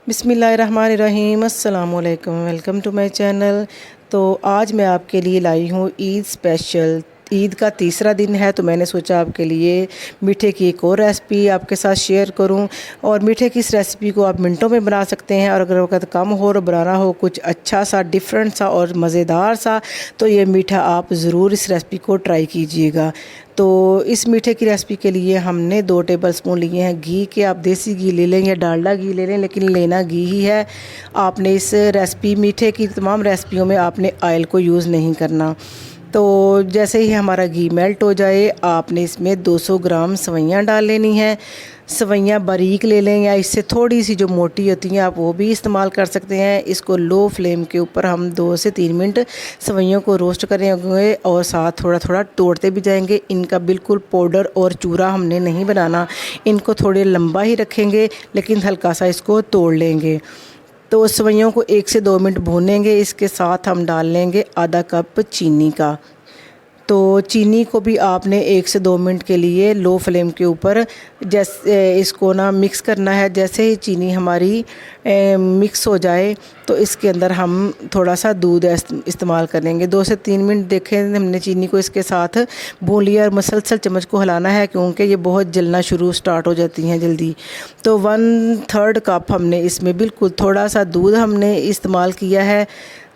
बिस्मिल्लाहिर्रहमानिर्रहीम, अस्सलामुअलैकुम, welcome to my channel. तो आज मैं आपके लिए लाई हूँ ईद स्पेशल। ईद का तीसरा दिन है तो मैंने सोचा आपके लिए मीठे की एक और रेसिपी आपके साथ शेयर करूं। और मीठे की इस रेसिपी को आप मिनटों में बना सकते हैं, और अगर वक्त कम हो और बनाना हो कुछ अच्छा सा डिफरेंट सा और मज़ेदार सा, तो ये मीठा आप ज़रूर इस रेसिपी को ट्राई कीजिएगा। तो इस मीठे की रेसिपी के लिए हमने 2 टेबलस्पून लिए हैं घी के। आप देसी घी ले लें या डालडा घी ले लें, लेकिन लेना घी ही है। आपने इस रेसिपी मीठे की तमाम रेसिपियों में आपने ऑयल को यूज़ नहीं करना। तो जैसे ही हमारा घी मेल्ट हो जाए, आपने इसमें 200 ग्राम सवैयाँ डाल लेनी है। सवैयाँ बारीक ले लें या इससे थोड़ी सी जो मोटी होती हैं आप वो भी इस्तेमाल कर सकते हैं। इसको लो फ्लेम के ऊपर हम 2 से 3 मिनट सवैयों को रोस्ट करेंगे और साथ थोड़ा थोड़ा तोड़ते भी जाएंगे। इनका बिल्कुल पाउडर और चूरा हमने नहीं बनाना, इनको थोड़े लंबा ही रखेंगे, लेकिन हल्का सा इसको तोड़ लेंगे। तो सवैयों को 1 से 2 मिनट भूनेंगे। इसके साथ हम डाल लेंगे आधा कप चीनी का। तो चीनी को भी आपने 1 से 2 मिनट के लिए लो फ्लेम के ऊपर जैसे इसको ना मिक्स करना है। जैसे ही चीनी हमारी मिक्स हो जाए तो इसके अंदर हम थोड़ा सा दूध इस्तेमाल करेंगे। 2 से 3 मिनट देखें हमने चीनी को इसके साथ भून लिया, और मसलसल चम्मच को हिलाना है क्योंकि ये बहुत जलना स्टार्ट हो जाती हैं जल्दी। तो 1/3 कप हमने इसमें बिल्कुल थोड़ा सा दूध हमने इस्तेमाल किया है।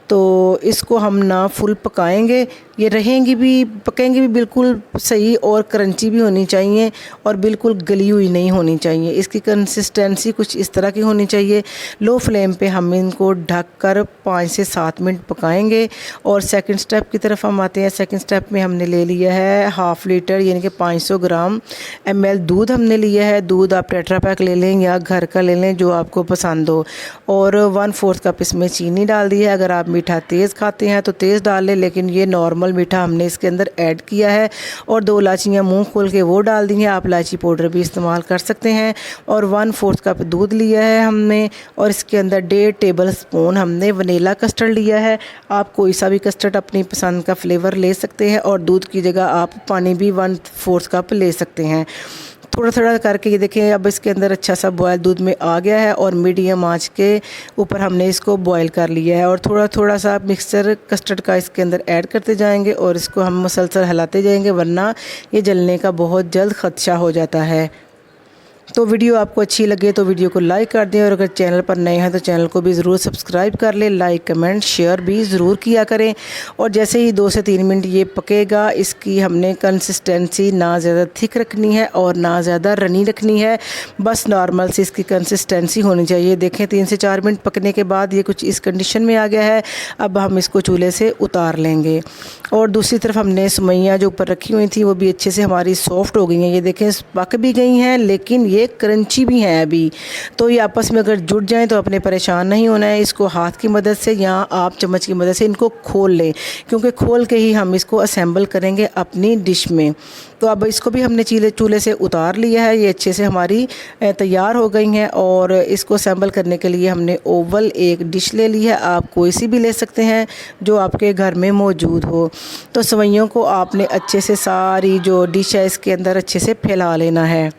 तो इसको हम ना फुल पकाएंगे, ये रहेंगी भी पकेंगी भी बिल्कुल सही, और क्रंची भी होनी चाहिए और बिल्कुल गली हुई नहीं होनी चाहिए। इसकी कंसिस्टेंसी कुछ इस तरह की होनी चाहिए। लो फ्लेम पे हम इनको ढककर 5 से 7 मिनट पकाएंगे। और सेकंड स्टेप की तरफ हम आते हैं। सेकंड स्टेप में हमने ले लिया है 1/2 लीटर यानी कि 500 ग्राम ml दूध हमने लिया है। दूध आप टेट्रा पैक ले लें या घर का ले लें जो आपको पसंद हो। और 1/4 कप इसमें चीनी डाल दी है। अगर आप मीठा तेज़ खाते हैं तो तेज़ डाल लें, लेकिन ये नॉर्मल मीठा हमने इसके अंदर ऐड किया है। और 2 इलायचियाँ मूंग खोल के वो डाल दी हैं। आप इलायची पाउडर भी इस्तेमाल कर सकते हैं। और 1/4 कप दूध लिया है हमने, और इसके अंदर 1.5 टेबल स्पून हमने वनीला कस्टर्ड लिया है। आप कोई सा भी कस्टर्ड अपनी पसंद का फ्लेवर ले सकते हैं। और दूध की जगह आप पानी भी 1/4 कप ले सकते हैं। थोड़ा थोड़ा करके ये देखें, अब इसके अंदर अच्छा सा बॉयल दूध में आ गया है, और मीडियम आंच के ऊपर हमने इसको बॉयल कर लिया है। और थोड़ा थोड़ा सा मिक्सचर कस्टर्ड का इसके अंदर ऐड करते जाएंगे, और इसको हम मसलसल हिलाते जाएंगे, वरना ये जलने का बहुत जल्द खदशा हो जाता है। तो वीडियो आपको अच्छी लगे तो वीडियो को लाइक कर दें, और अगर चैनल पर नए हैं तो चैनल को भी ज़रूर सब्सक्राइब कर लें। लाइक कमेंट शेयर भी ज़रूर किया करें। और जैसे ही 2 से 3 मिनट ये पकेगा, इसकी हमने कंसिस्टेंसी ना ज़्यादा थिक रखनी है और ना ज़्यादा रनी रखनी है, बस नॉर्मल सी इसकी कंसिस्टेंसी होनी चाहिए। देखें 3 से 4 मिनट पकने के बाद ये कुछ इस कंडीशन में आ गया है। अब हम इसको चूल्हे से उतार लेंगे। और दूसरी तरफ हमने सेवइयाँ जो ऊपर रखी हुई थी वो भी अच्छे से हमारी सॉफ्ट हो गई हैं। ये देखें पक भी गई हैं, लेकिन ये क्रंची भी हैं अभी। तो ये आपस में अगर जुड़ जाएं तो अपने परेशान नहीं होना है। इसको हाथ की मदद से या आप चम्मच की मदद से इनको खोल लें, क्योंकि खोल के ही हम इसको असेंबल करेंगे अपनी डिश में। तो अब इसको भी हमने चूल्हे से उतार लिया है। ये अच्छे से हमारी तैयार हो गई हैं। और इसको असेंबल करने के लिए हमने ओवल एक डिश ले ली है। आप कोई सी भी ले सकते हैं जो आपके घर में मौजूद हो। तो सेवइयों को आपने अच्छे से सारी जो डिश है इसके अंदर अच्छे से फैला लेना है।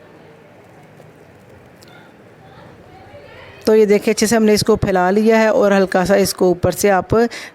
तो ये देखिए अच्छे से हमने इसको फैला लिया है, और हल्का सा इसको ऊपर से आप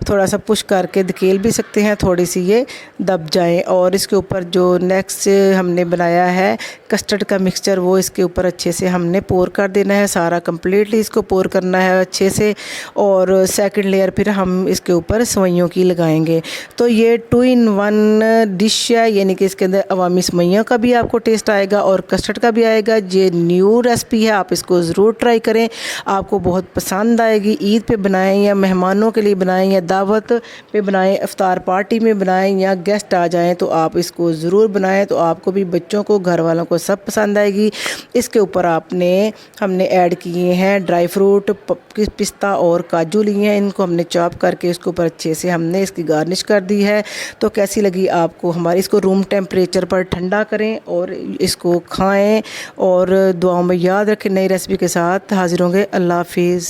थोड़ा सा पुश करके धकेल भी सकते हैं, थोड़ी सी ये दब जाए। और इसके ऊपर जो नेक्स्ट हमने बनाया है कस्टर्ड का मिक्सचर, वो इसके ऊपर अच्छे से हमने पोर कर देना है। सारा कम्प्लीटली इसको पोर करना है अच्छे से। और सेकंड लेयर फिर हम इसके ऊपर सेवइयों की लगाएंगे। तो ये 2 in 1 डिश है, यानी कि इसके अंदर अवामी सेवइयों का भी आपको टेस्ट आएगा और कस्टर्ड का भी आएगा। ये न्यू रेसिपी है, आप इसको ज़रूर ट्राई करें, आपको बहुत पसंद आएगी। ईद पे बनाएं या मेहमानों के लिए बनाएं या दावत पे बनाएं, इफ्तार पार्टी में बनाएं या गेस्ट आ जाएं, तो आप इसको ज़रूर बनाएं। तो आपको भी, बच्चों को, घर वालों को सब पसंद आएगी। इसके ऊपर हमने ऐड किए हैं ड्राई फ्रूट, पिस्ता और काजू लिए हैं। इनको हमने चॉप करके इसके ऊपर अच्छे से हमने इसकी गार्निश कर दी है। तो कैसी लगी आपको हमारी? इसको रूम टेम्परेचर पर ठंडा करें और इसको खाएँ, और दुआओं में याद रखें। नई रेसिपी के साथ हाजिर होंगे। अल्लाह हाफिज़।